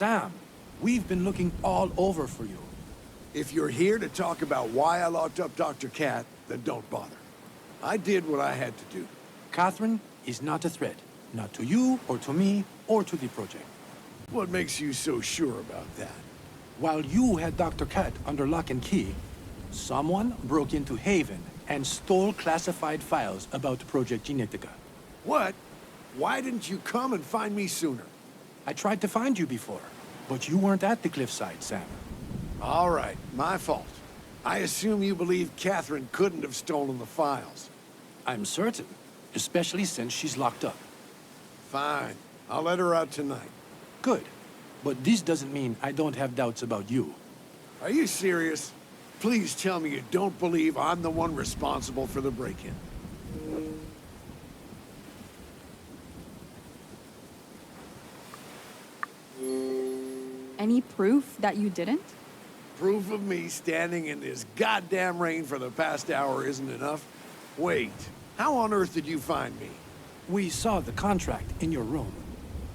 Sam, we've been looking all over for you. If you're here to talk about why I locked up Dr. Cat, then don't bother. I did what I had to do. Catherine is not a threat. Not to you, or to me, or to the project. What makes you so sure about that? While you had Dr. Cat under lock and key, someone broke into Haven and stole classified files about Project Genetica. What? Why didn't you come and find me sooner? I tried to find you before, but you weren't at the cliffside, Sam. All right, my fault. I assume you believe Catherine couldn't have stolen the files. I'm certain, especially since she's locked up. Fine. I'll let her out tonight. Good, but this doesn't mean I don't have doubts about you. Are you serious? Please tell me you don't believe I'm the one responsible for the break-in. Any proof that you didn't? Proof of me standing in this goddamn rain for the past hour isn't enough? Wait, how on earth did you find me? We saw the contract in your room.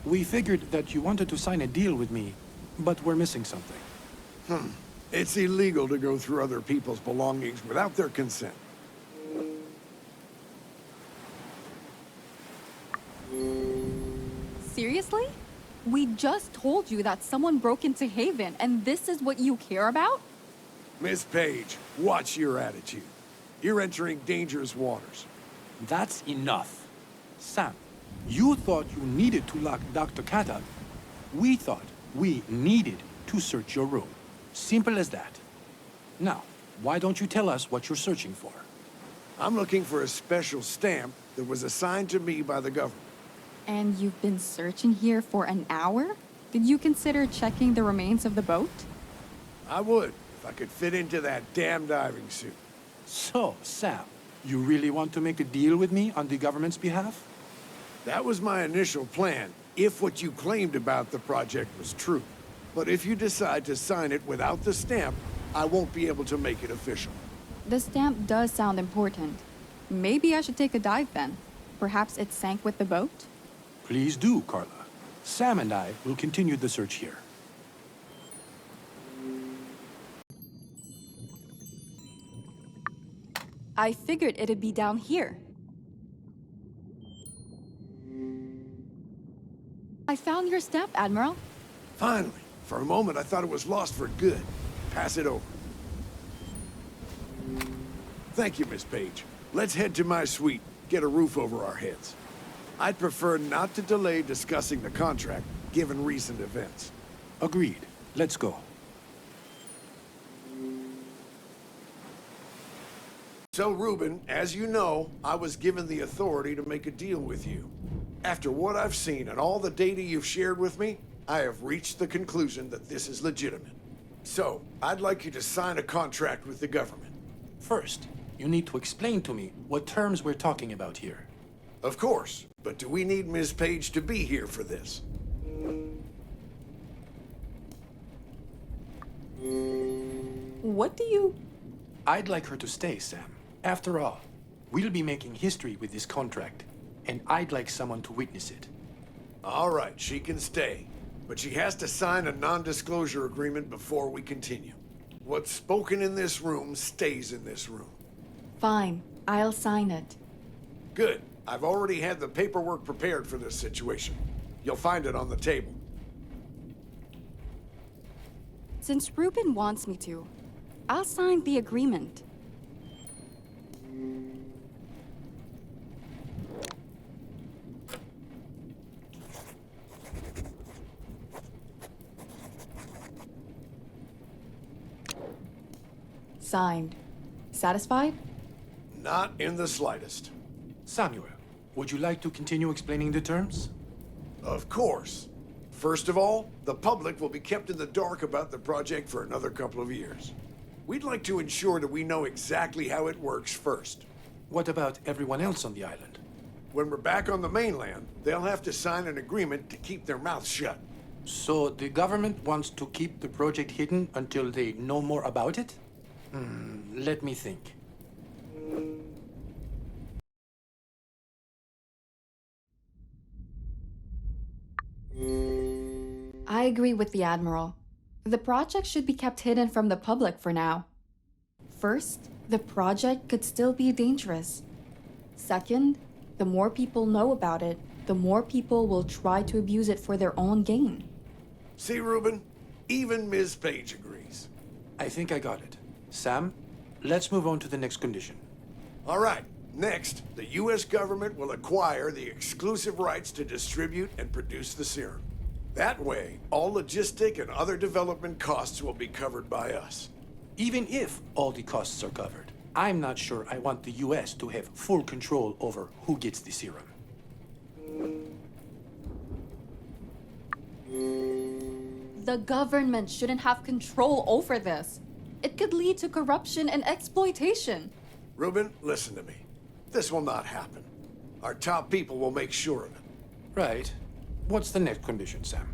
We figured that you wanted to sign a deal with me, but we're missing something. It's illegal to go through other people's belongings without their consent. Seriously? We just told you that someone broke into Haven, and this is what you care about? Miss Page, watch your attitude. You're entering dangerous waters. That's enough. Sam, you thought you needed to lock Dr. Cat up. We thought we needed to search your room. Simple as that. Now, why don't you tell us what you're searching for? I'm looking for a special stamp that was assigned to me by the government. And you've been searching here for an hour? Did you consider checking the remains of the boat? I would, if I could fit into that damn diving suit. So, Sam, you really want to make a deal with me on the government's behalf? That was my initial plan, if what you claimed about the project was true. But if you decide to sign it without the stamp, I won't be able to make it official. The stamp does sound important. Maybe I should take a dive then. Perhaps it sank with the boat? Please do, Carla. Sam and I will continue the search here. I figured it'd be down here. I found your stamp, Admiral. Finally. For a moment, I thought it was lost for good. Pass it over. Thank you, Miss Page. Let's head to my suite, get a roof over our heads. I'd prefer not to delay discussing the contract, given recent events. Agreed. Let's go. So, Reuben, as you know, I was given the authority to make a deal with you. After what I've seen and all the data you've shared with me, I have reached the conclusion that this is legitimate. So, I'd like you to sign a contract with the government. First, you need to explain to me what terms we're talking about here. Of course, but do we need Ms. Page to be here for this? What do you... I'd like her to stay, Sam. After all, we'll be making history with this contract, and I'd like someone to witness it. All right, she can stay. But she has to sign a non-disclosure agreement before we continue. What's spoken in this room stays in this room. Fine, I'll sign it. Good. I've already had the paperwork prepared for this situation. You'll find it on the table. Since Reuben wants me to, I'll sign the agreement. Signed. Satisfied? Not in the slightest. Samuel, would you like to continue explaining the terms? Of course. First of all, the public will be kept in the dark about the project for another couple of years. We'd like to ensure that we know exactly how it works first. What about everyone else on the island? When we're back on the mainland, they'll have to sign an agreement to keep their mouths shut. So the government wants to keep the project hidden until they know more about it? Let me think. I agree with the Admiral. The project should be kept hidden from the public for now. First, the project could still be dangerous. Second, the more people know about it, the more people will try to abuse it for their own gain. See, Reuben? Even Ms. Page agrees. I think I got it. Sam, let's move on to the next condition. All right. Next, the U.S. government will acquire the exclusive rights to distribute and produce the serum. That way, all logistic and other development costs will be covered by us. Even if all the costs are covered, I'm not sure I want the US to have full control over who gets the serum. The government shouldn't have control over this. It could lead to corruption and exploitation. Reuben, listen to me. This will not happen. Our top people will make sure of it. Right. What's the next condition, Sam?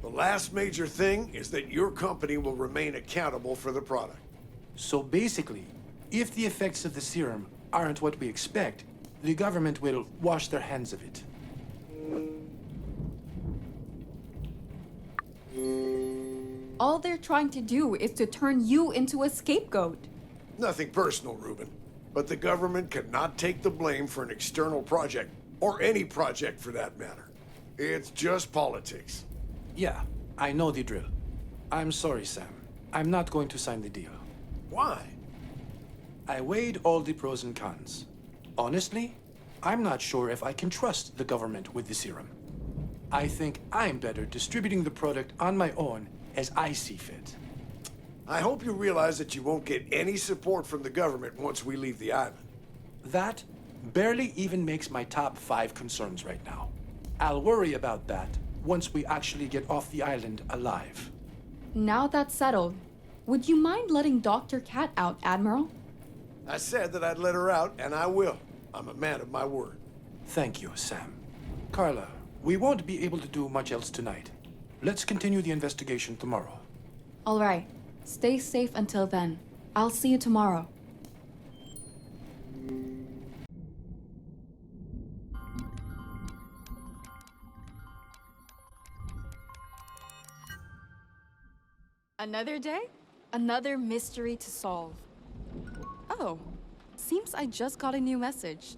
The last major thing is that your company will remain accountable for the product. So basically, if the effects of the serum aren't what we expect, the government will wash their hands of it. All they're trying to do is to turn you into a scapegoat. Nothing personal, Reuben. But the government cannot take the blame for an external project, or any project for that matter. It's just politics. Yeah, I know the drill. I'm sorry, Sam. I'm not going to sign the deal. Why? I weighed all the pros and cons. Honestly, I'm not sure if I can trust the government with the serum. I think I'm better distributing the product on my own as I see fit. I hope you realize that you won't get any support from the government once we leave the island. That barely even makes my top 5 concerns right now. I'll worry about that once we actually get off the island alive. Now that's settled, would you mind letting Dr. Cat out, Admiral? I said that I'd let her out, and I will. I'm a man of my word. Thank you, Sam. Carla, we won't be able to do much else tonight. Let's continue the investigation tomorrow. All right. Stay safe until then. I'll see you tomorrow. Another day? Another mystery to solve. Oh, seems I just got a new message.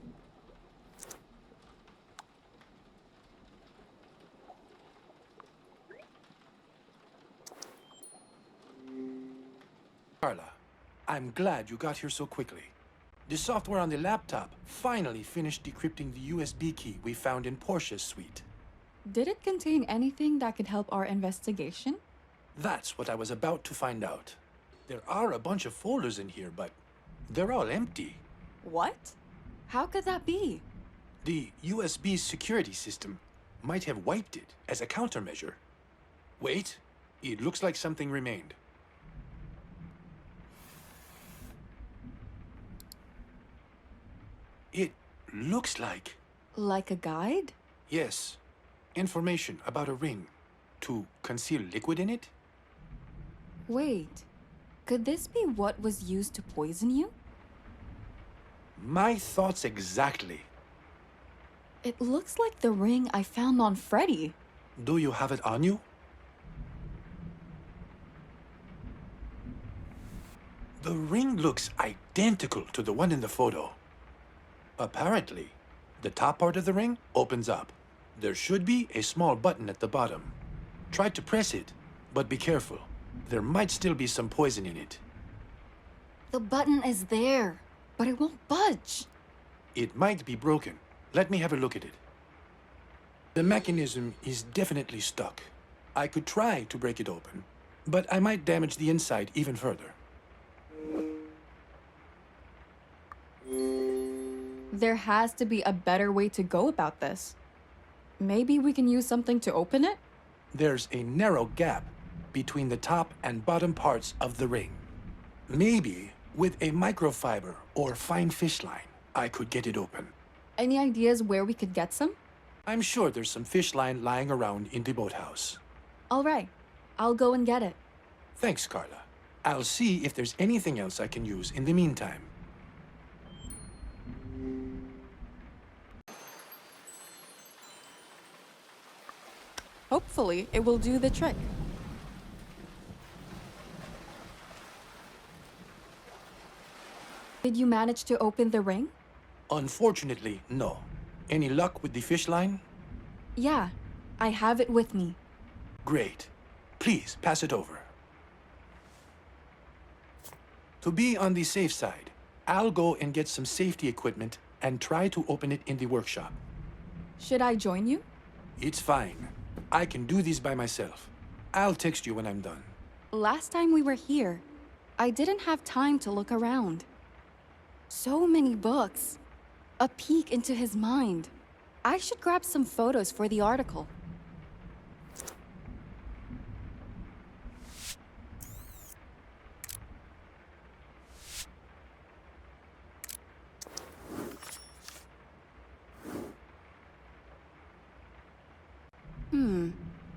Carla, I'm glad you got here so quickly. The software on the laptop finally finished decrypting the USB key we found in Portia's suite. Did it contain anything that could help our investigation? That's what I was about to find out. There are a bunch of folders in here, but they're all empty. What? How could that be? The USB security system might have wiped it as a countermeasure. Wait, it looks like something remained. It looks like... Like a guide? Yes. Information about a ring. To conceal liquid in it? Wait. Could this be what was used to poison you? My thoughts exactly. It looks like the ring I found on Freddy. Do you have it on you? The ring looks identical to the one in the photo. Apparently, the top part of the ring opens up. There should be a small button at the bottom. Try to press it, but be careful. There might still be some poison in it. The button is there, but it won't budge. It might be broken. Let me have a look at it. The mechanism is definitely stuck. I could try to break it open, but I might damage the inside even further. There has to be a better way to go about this. Maybe we can use something to open it? There's a narrow gap between the top and bottom parts of the ring. Maybe with a microfiber or fine fish line, I could get it open. Any ideas where we could get some? I'm sure there's some fish line lying around in the boathouse. All right. I'll go and get it. Thanks, Carla. I'll see if there's anything else I can use in the meantime. Hopefully, it will do the trick. Did you manage to open the ring? Unfortunately, no. Any luck with the fish line? Yeah, I have it with me. Great. Please, pass it over. To be on the safe side, I'll go and get some safety equipment and try to open it in the workshop. Should I join you? It's fine. I can do this by myself. I'll text you when I'm done. Last time we were here, I didn't have time to look around. So many books. A peek into his mind. I should grab some photos for the article.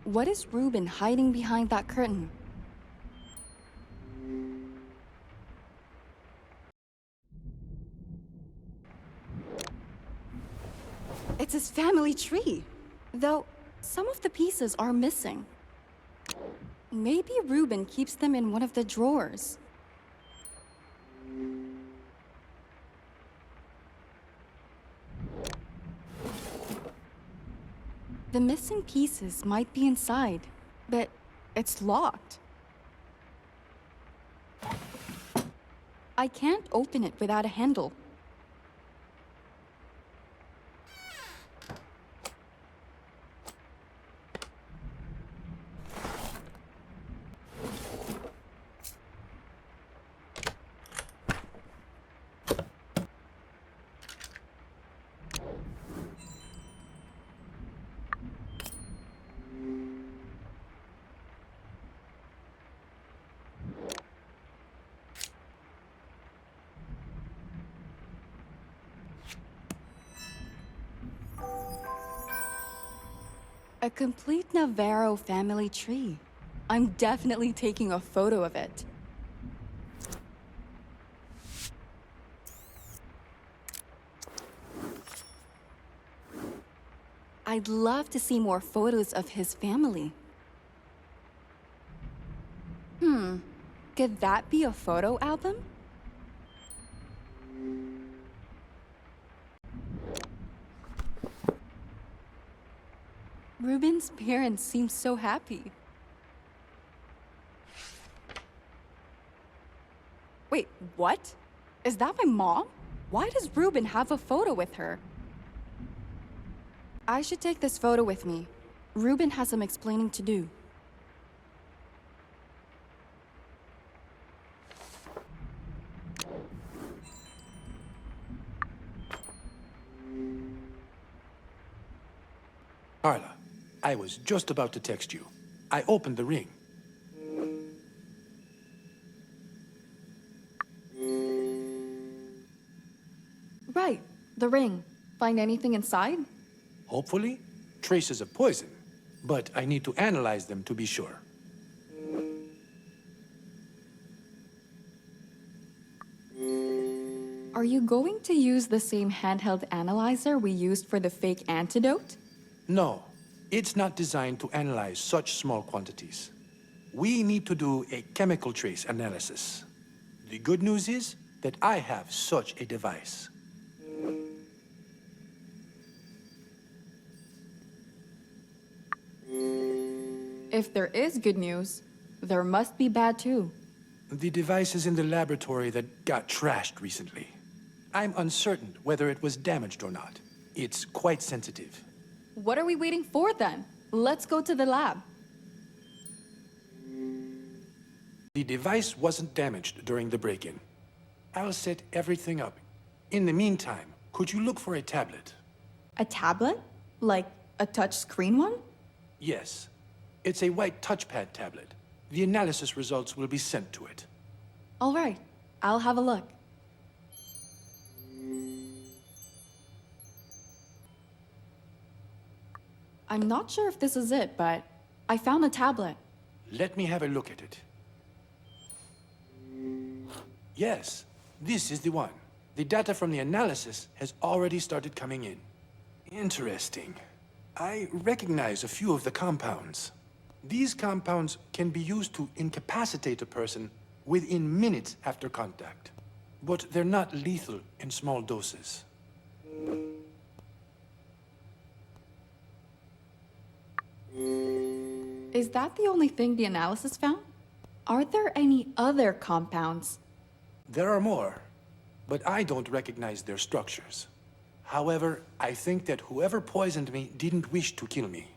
What is Ruben hiding behind that curtain? It's his family tree, though some of the pieces are missing. Maybe Ruben keeps them in one of the drawers. The missing pieces might be inside, but it's locked. I can't open it without a handle. A complete Navarro family tree. I'm definitely taking a photo of it. I'd love to see more photos of his family. Could that be a photo album? Ruben's parents seem so happy. Wait, what? Is that my mom? Why does Ruben have a photo with her? I should take this photo with me. Ruben has some explaining to do. Carla, I was just about to text you. I opened the ring. Right, the ring. Find anything inside? Hopefully, traces of poison, but I need to analyze them to be sure. Are you going to use the same handheld analyzer we used for the fake antidote? No, it's not designed to analyze such small quantities. We need to do a chemical trace analysis. The good news is that I have such a device. If there is good news, there must be bad too. The device is in the laboratory that got trashed recently. I'm uncertain whether it was damaged or not. It's quite sensitive. What are we waiting for then? Let's go to the lab. The device wasn't damaged during the break-in. I'll set everything up. In the meantime, could you look for a tablet? A tablet? Like a touch screen one? Yes. It's a white touchpad tablet. The analysis results will be sent to it. All right, I'll have a look. I'm not sure if this is it, but I found a tablet. Let me have a look at it. Yes, this is the one. The data from the analysis has already started coming in. Interesting. I recognize a few of the compounds. These compounds can be used to incapacitate a person within minutes after contact. But they're not lethal in small doses. Is that the only thing the analysis found? Are there any other compounds? There are more, but I don't recognize their structures. However, I think that whoever poisoned me didn't wish to kill me.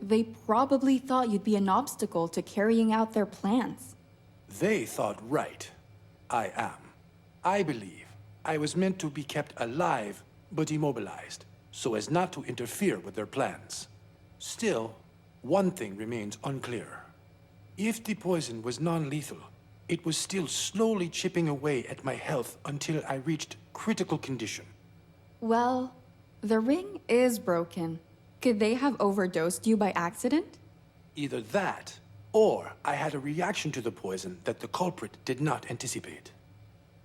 They probably thought you'd be an obstacle to carrying out their plans. They thought right. I am. I believe I was meant to be kept alive, but immobilized, so as not to interfere with their plans. Still, one thing remains unclear. If the poison was non-lethal, it was still slowly chipping away at my health until I reached critical condition. Well, the ring is broken. Could they have overdosed you by accident? Either that, or I had a reaction to the poison that the culprit did not anticipate.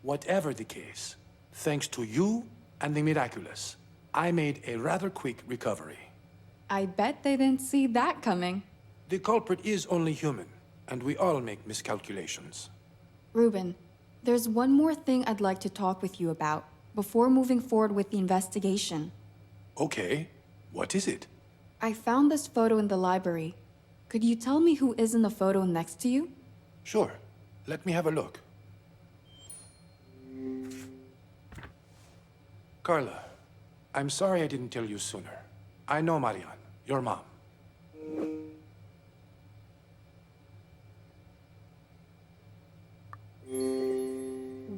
Whatever the case, thanks to you and the miraculous, I made a rather quick recovery. I bet they didn't see that coming. The culprit is only human, and we all make miscalculations. Ruben, there's one more thing I'd like to talk with you about before moving forward with the investigation. Okay, what is it? I found this photo in the library. Could you tell me who is in the photo next to you? Sure, let me have a look. Carla, I'm sorry I didn't tell you sooner. I know Marianne, your mom.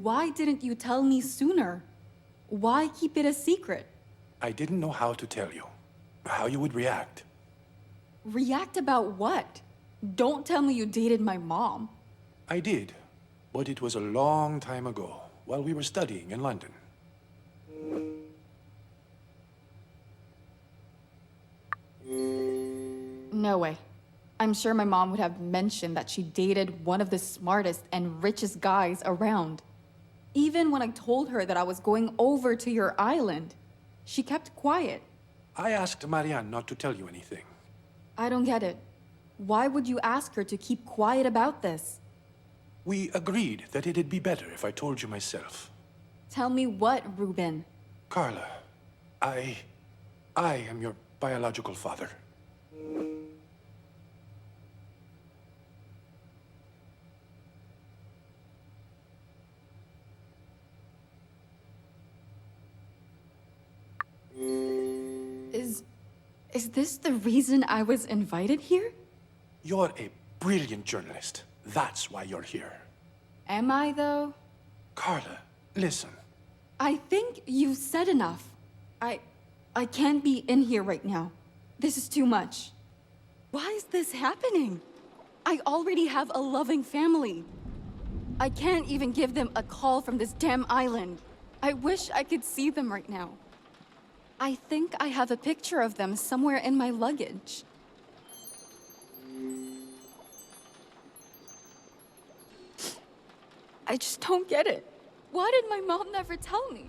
Why didn't you tell me sooner? Why keep it a secret? I didn't know how to tell you, how you would react. React about what? Don't tell me you dated my mom. I did, but it was a long time ago, while we were studying in London. No way. I'm sure my mom would have mentioned that she dated one of the smartest and richest guys around. Even when I told her that I was going over to your island, she kept quiet. I asked Marianne not to tell you anything. I don't get it. Why would you ask her to keep quiet about this? We agreed that it'd be better if I told you myself. Tell me what, Ruben? Carla, I am your biological father. Is this the reason I was invited here? You're a brilliant journalist. That's why you're here. Am I, though? Carla, listen. I think you've said enough. I can't be in here right now. This is too much. Why is this happening? I already have a loving family. I can't even give them a call from this damn island. I wish I could see them right now. I think I have a picture of them somewhere in my luggage. I just don't get it. Why did my mom never tell me?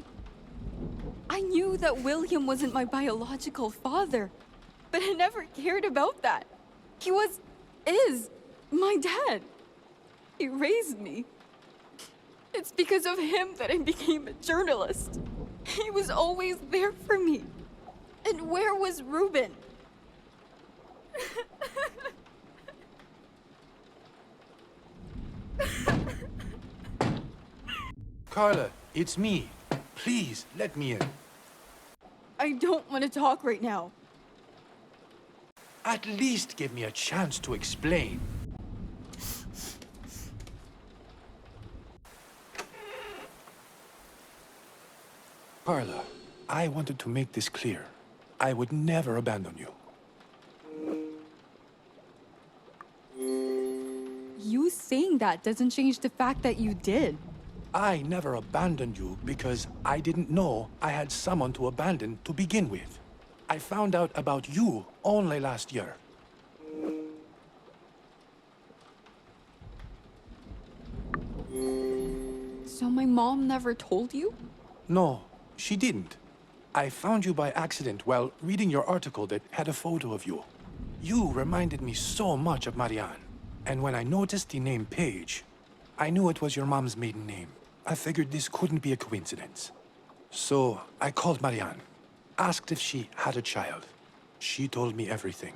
I knew that William wasn't my biological father, but I never cared about that. He is my dad. He raised me. It's because of him that I became a journalist. He was always there for me. And where was Ruben? Carla, it's me. Please, let me in. I don't want to talk right now. At least give me a chance to explain. Carla, I wanted to make this clear. I would never abandon you. You saying that doesn't change the fact that you did. I never abandoned you because I didn't know I had someone to abandon to begin with. I found out about you only last year. So my mom never told you? No, she didn't. I found you by accident while reading your article that had a photo of you. You reminded me so much of Marianne. And when I noticed the name Paige, I knew it was your mom's maiden name. I figured this couldn't be a coincidence. So I called Marianne, asked if she had a child. She told me everything.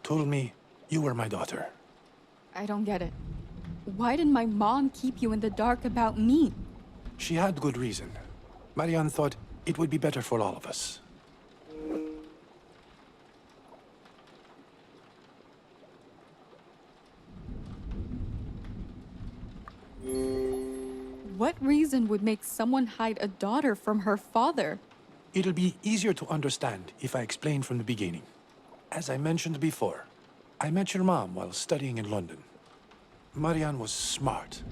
Told me you were my daughter. I don't get it. Why did my mom keep you in the dark about me? She had good reason. Marianne thought it would be better for all of us. What reason would make someone hide a daughter from her father? It'll be easier to understand if I explain from the beginning. As I mentioned before, I met your mom while studying in London. Marianne was smart,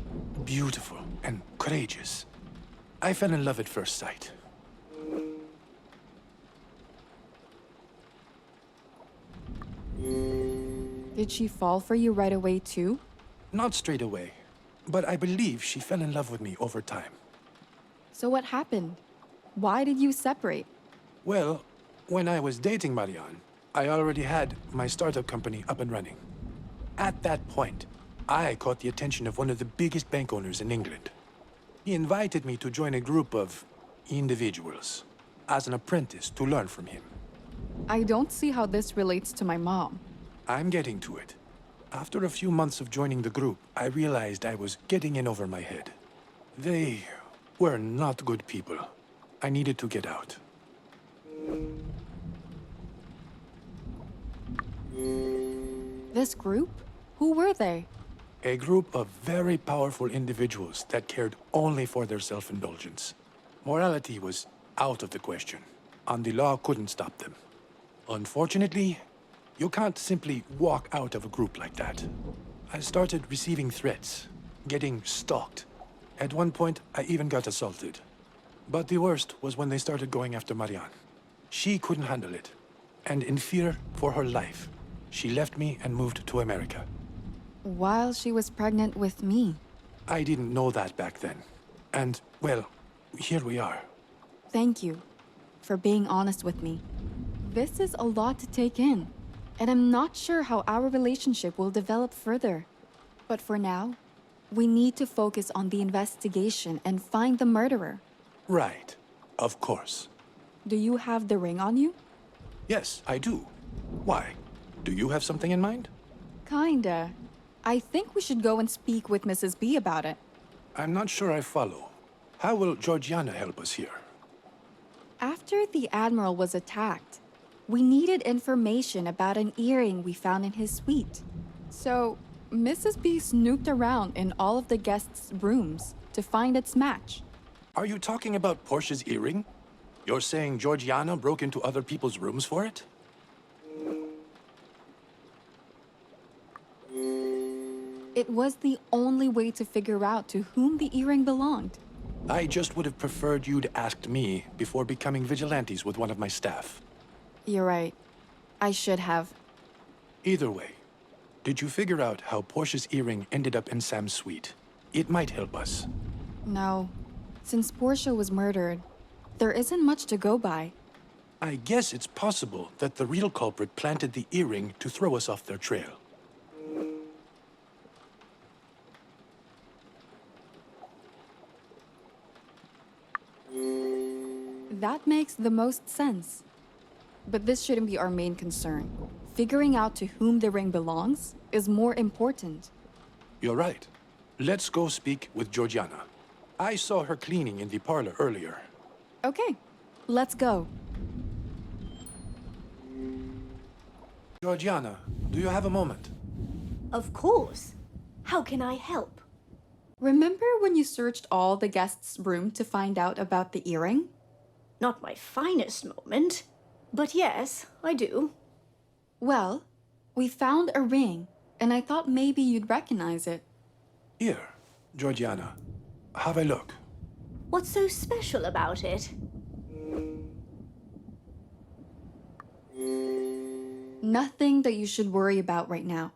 beautiful, and courageous. I fell in love at first sight. Did she fall for you right away too? Not straight away, but I believe she fell in love with me over time. So what happened? Why did you separate? Well, when I was dating Marianne, I already had my startup company up and running. At that point, I caught the attention of one of the biggest bank owners in England. He invited me to join a group of individuals as an apprentice to learn from him. I don't see how this relates to my mom. I'm getting to it. After a few months of joining the group, I realized I was getting in over my head. They were not good people. I needed to get out. This group? Who were they? A group of very powerful individuals that cared only for their self-indulgence. Morality was out of the question, and the law couldn't stop them. Unfortunately, you can't simply walk out of a group like that. I started receiving threats, getting stalked. At one point, I even got assaulted. But the worst was when they started going after Marianne. She couldn't handle it, and in fear for her life, she left me and moved to America. While she was pregnant with me. I didn't know that back then. And, well, here we are. Thank you for being honest with me. This is a lot to take in, and I'm not sure how our relationship will develop further. But for now, we need to focus on the investigation and find the murderer. Right. Of course. Do you have the ring on you? Yes, I do. Why? Do you have something in mind? Kinda. I think we should go and speak with Mrs. B about it. I'm not sure I follow. How will Georgiana help us here? After the Admiral was attacked, we needed information about an earring we found in his suite. So, Mrs. B snooped around in all of the guests' rooms to find its match. Are you talking about Portia's earring? You're saying Georgiana broke into other people's rooms for it? It was the only way to figure out to whom the earring belonged. I just would have preferred you'd asked me before becoming vigilantes with one of my staff. You're right. I should have. Either way, did you figure out how Portia's earring ended up in Sam's suite? It might help us. No. Since Portia was murdered, there isn't much to go by. I guess it's possible that the real culprit planted the earring to throw us off their trail. That makes the most sense. But this shouldn't be our main concern. Figuring out to whom the ring belongs is more important. You're right. Let's go speak with Georgiana. I saw her cleaning in the parlor earlier. Okay, let's go. Georgiana, do you have a moment? Of course. How can I help? Remember when you searched all the guests' room to find out about the earring? Not my finest moment, but yes, I do. Well, we found a ring, and I thought maybe you'd recognize it. Here, Georgiana. Have a look. What's so special about it? Nothing that you should worry about right now.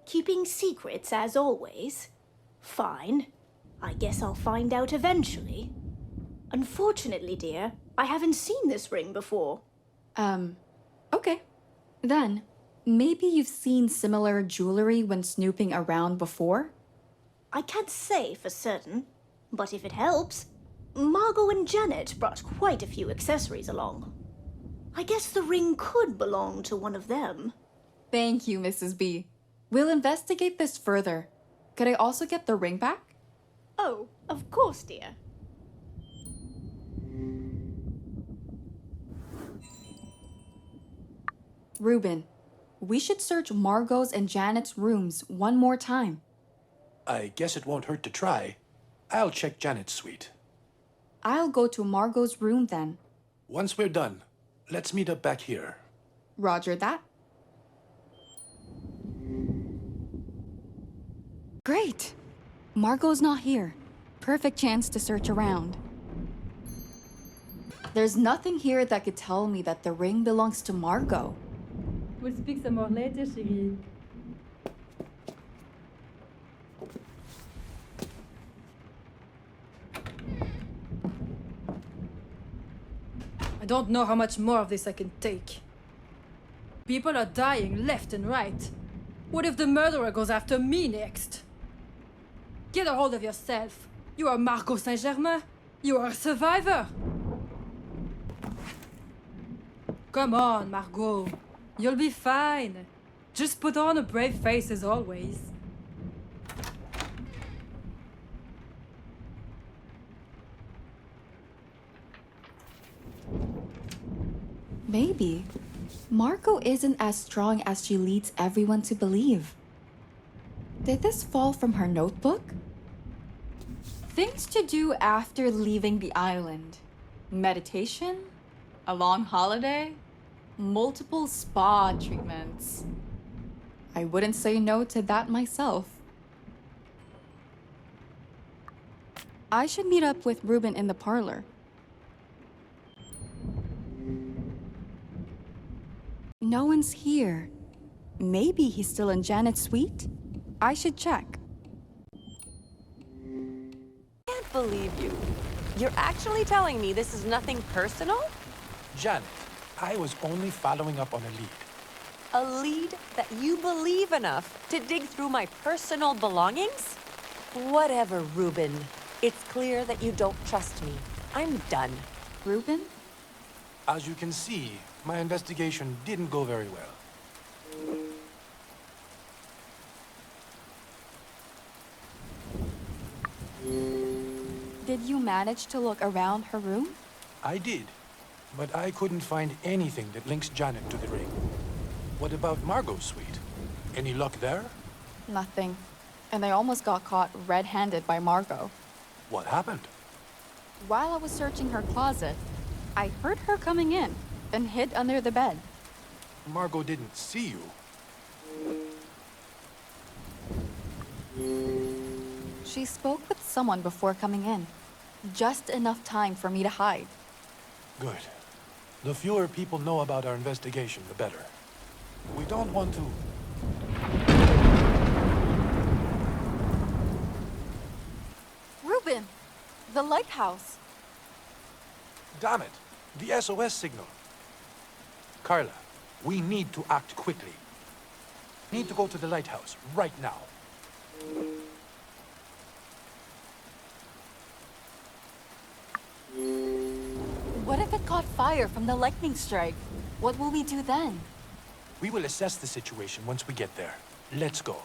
Keeping secrets as always. Fine. I guess I'll find out eventually. Unfortunately, dear, I haven't seen this ring before. Okay. Then, maybe you've seen similar jewelry when snooping around before? I can't say for certain, but if it helps, Margot and Janet brought quite a few accessories along. I guess the ring could belong to one of them. Thank you, Mrs. B. We'll investigate this further. Could I also get the ring back? Oh, of course, dear. Ruben, we should search Margot's and Janet's rooms one more time. I guess it won't hurt to try. I'll check Janet's suite. I'll go to Margot's room then. Once we're done, let's meet up back here. Roger that. Great! Margot's not here. Perfect chance to search around. There's nothing here that could tell me that the ring belongs to Margot. We'll speak some more later, chérie. I don't know how much more of this I can take. People are dying left and right. What if the murderer goes after me next? Get a hold of yourself. You are Margot Saint-Germain. You are a survivor. Come on, Margot. You'll be fine. Just put on a brave face as always. Maybe. Margot isn't as strong as she leads everyone to believe. Did this fall from her notebook? Things to do after leaving the island. Meditation? A long holiday? Multiple spa treatments. I wouldn't say no to that myself. I should meet up with Ruben in the parlor. No one's here. Maybe he's still in Janet's suite? I should check. Can't believe you. You're actually telling me this is nothing personal? Janet, I was only following up on a lead. A lead that you believe enough to dig through my personal belongings? Whatever, Ruben. It's clear that you don't trust me. I'm done. Ruben? As you can see, my investigation didn't go very well. Did you manage to look around her room? I did, but I couldn't find anything that links Janet to the ring. What about Margot's suite? Any luck there? Nothing. And I almost got caught red-handed by Margot. What happened? While I was searching her closet, I heard her coming in, then hid under the bed. Margot didn't see you. She spoke with someone before coming in. Just enough time for me to hide. Good. The fewer people know about our investigation, the better. We don't want to... Ruben! The lighthouse! Damn it! The SOS signal. Carla, we need to act quickly. Need to go to the lighthouse right now. What if it caught fire from the lightning strike? What will we do then? We will assess the situation once we get there. Let's go.